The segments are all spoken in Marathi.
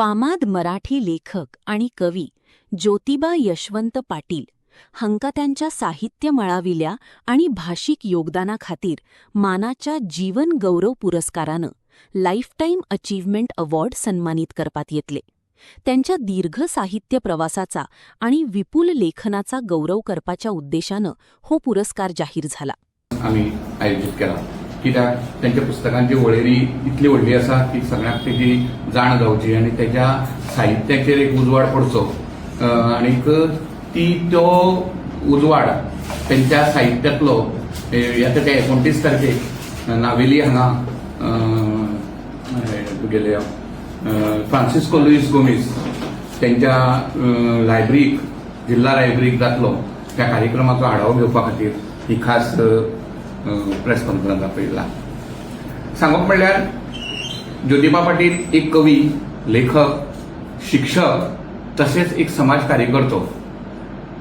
फामाद मराठी लेखक आणि कवी ज्योतिबा यशवंत पाटील हांका त्यांच्या साहित्य मळाविल्या आणि भाषिक योगदानाखातीर मानाच्या जीवन गौरव पुरस्कारानं लाईफटाईम अचीव्हमेंट अवॉर्ड सन्मानित करपात येतले. त्यांच्या दीर्घ साहित्य प्रवासाचा आणि विपुल लेखनाचा गौरव करपाच्या उद्देशानं हो पुरस्कार जाहीर झाला. आम्ही आयोजित केला कित्याक त्यांच्या पुस्तकांची वळेरी इतली व्हडली आसा की सगळ्यांक तेजी जाण जावची आणि त्याच्या साहित्याचेर एक उजवाड पडचो आनीक तो उजवाड त्यांच्या साहित्यातलो येता ते 29 तारखेक नावेली हांगा तुगेले फ्रांसिस्को लुईस गोमेज त्यांच्या लायब्ररीक जिल्हा लायब्ररीक जातलो त्या कार्यक्रमाचो आढावो घेवपा खातीर ही खास प्रेस कॉन्फरन्स आपयला. सांगप म्हणल्यार ज्योतिबा पाटील एक कवी, लेखक, शिक्षक तसेच एक समाज कार्यकर्तो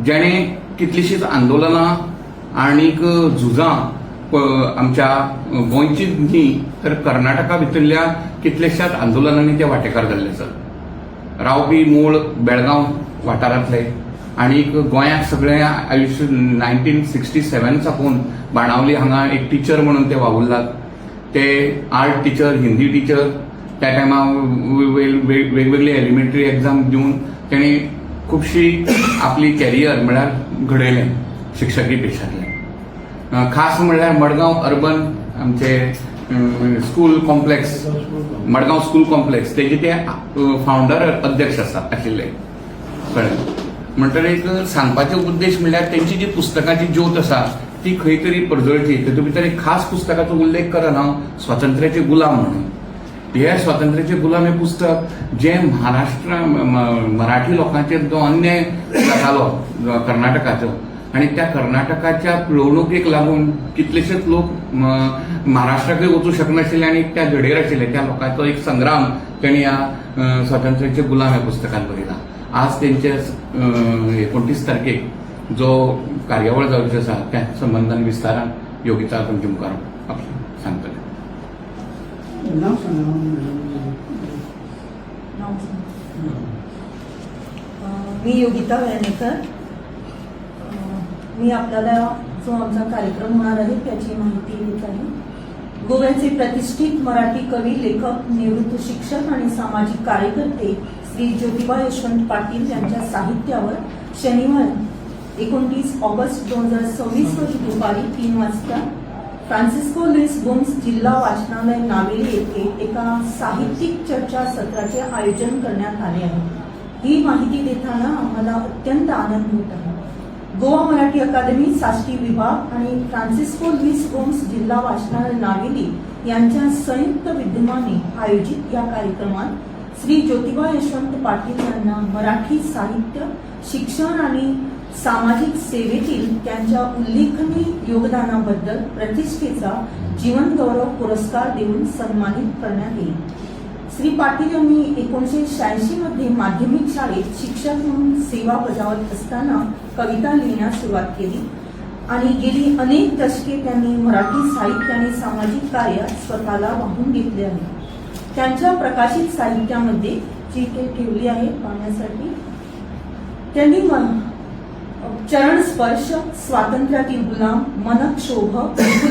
जेणे कितलीशीच आंदोलनां आनीक झुजां आमच्या गोंयचीच न्ही तर कर्नाटका भितरल्या कितल्याशाच आंदोलनांनी ते वांटेकार जाल्ले आसात. रावपी मूळ बेळगांव वाठारांतले आनीक गोंयाक सगळें आयुश्य 1967 साकून बाणावली हांगा एक टिचर म्हणून ते वावुरलात. ते आर्ट टिचर, हिंदी टिचर त्या टायमार वेगवेगळी एलिमेंटरी एग्जाम दिवन तेणी खुबशी आपली कॅरियर म्हळ्यार घडयलें शिक्षकी पेशांतलें. खास म्हणल्यार मडगांव अर्बन आमचे school complex, Madgaon school complex तेजे ते फावंडर अध्यक्ष आशिल्ले. कळ्ळें म्हणटकीर एक सांगपाचो उद्देश म्हणल्यार तेंची जी पुस्तकांची ज्योत आसा ती खंय तरी परजळची. तेतूंत भितर एक खास पुस्तकाचो उल्लेख करन हांव स्वातंत्र्याचे गुलाम म्हणून. हे स्वातंत्र्याचे गुलाम हे पुस्तक जे महाराष्ट्र मराठी लोकांचेर जो अन्याय जातालो कर्नाटकाचो आणि त्या कर्नाटकाच्या पिळवणुकेक लागून कितलेशेच लोक महाराष्ट्राकय वचूंक शकनाशिल्ले आणि त्या झडेर आशिल्ले त्या लोकांचो एक संग्राम तेणी ह्या स्वातंत्र्याचे गुलाम ह्या पुस्तकांत बरयला. आज तेंचे 29 तारखेक जो कार्यावळ जावची आसा त्या संबंधान विस्तारान योगिता तुमचे मुखार सांगतले. मी योगिता वेर्णेकर. मी आपल्याला जो आमचा कार्यक्रम होणार आहे त्याची माहिती देत आहे. गोव्याचे प्रतिष्ठित मराठी कवी, लेखक, निवृत्त शिक्षक आणि सामाजिक कार्यकर्ते श्री ज्योतिबा यशवंत पाटील यांच्या साहित्यावर शनिवार 29 ऑगस्ट 2026 रोजी दुपारी 3 वाजता फ्रान्सिस्को लुईस गोमेज जिल्हा वाचनालय नावेली येथे एका साहित्यिक चर्चा सत्राचे आयोजन करण्यात आले आहे. ही माहिती देताना आम्हाला अत्यंत आनंद होत आहे. गोवा मराठी अकादमी, साष्टी विभाग आणि फ्रान्सिस्को लुईस गोमेज जिल्हा वाचनालय नावेली यांच्या संयुक्त विद्यमाने आयोजित या कार्यक्रमात श्री ज्योतिबा यशवंत पाटील यांना मराठी साहित्य, शिक्षण आणि सामाजिक सेवेतील त्यांच्या उल्लेखनीय योगदानाबद्दल प्रतिष्ठेचा जीवन गौरव पुरस्कार देऊन सन्मानित करण्यात येईल. श्री पाटील यांनी 1986 मध्ये माध्यमिक शाळेत शिक्षक म्हणून सेवा बजावत असताना कविता लिहिण्यास सुरुवात केली आणि गेली अनेक दशके त्यांनी मराठी साहित्य आणि सामाजिक कार्यात स्वतःला वाहून घेतले आहे. त्यांच्या प्रकाशित साहित्यामध्ये जी ते ठेवली आहे पाहण्यासाठी त्यांनी चरण स्पर्श, स्वातंत्र्यातील गुलाम, मनक्षोभ,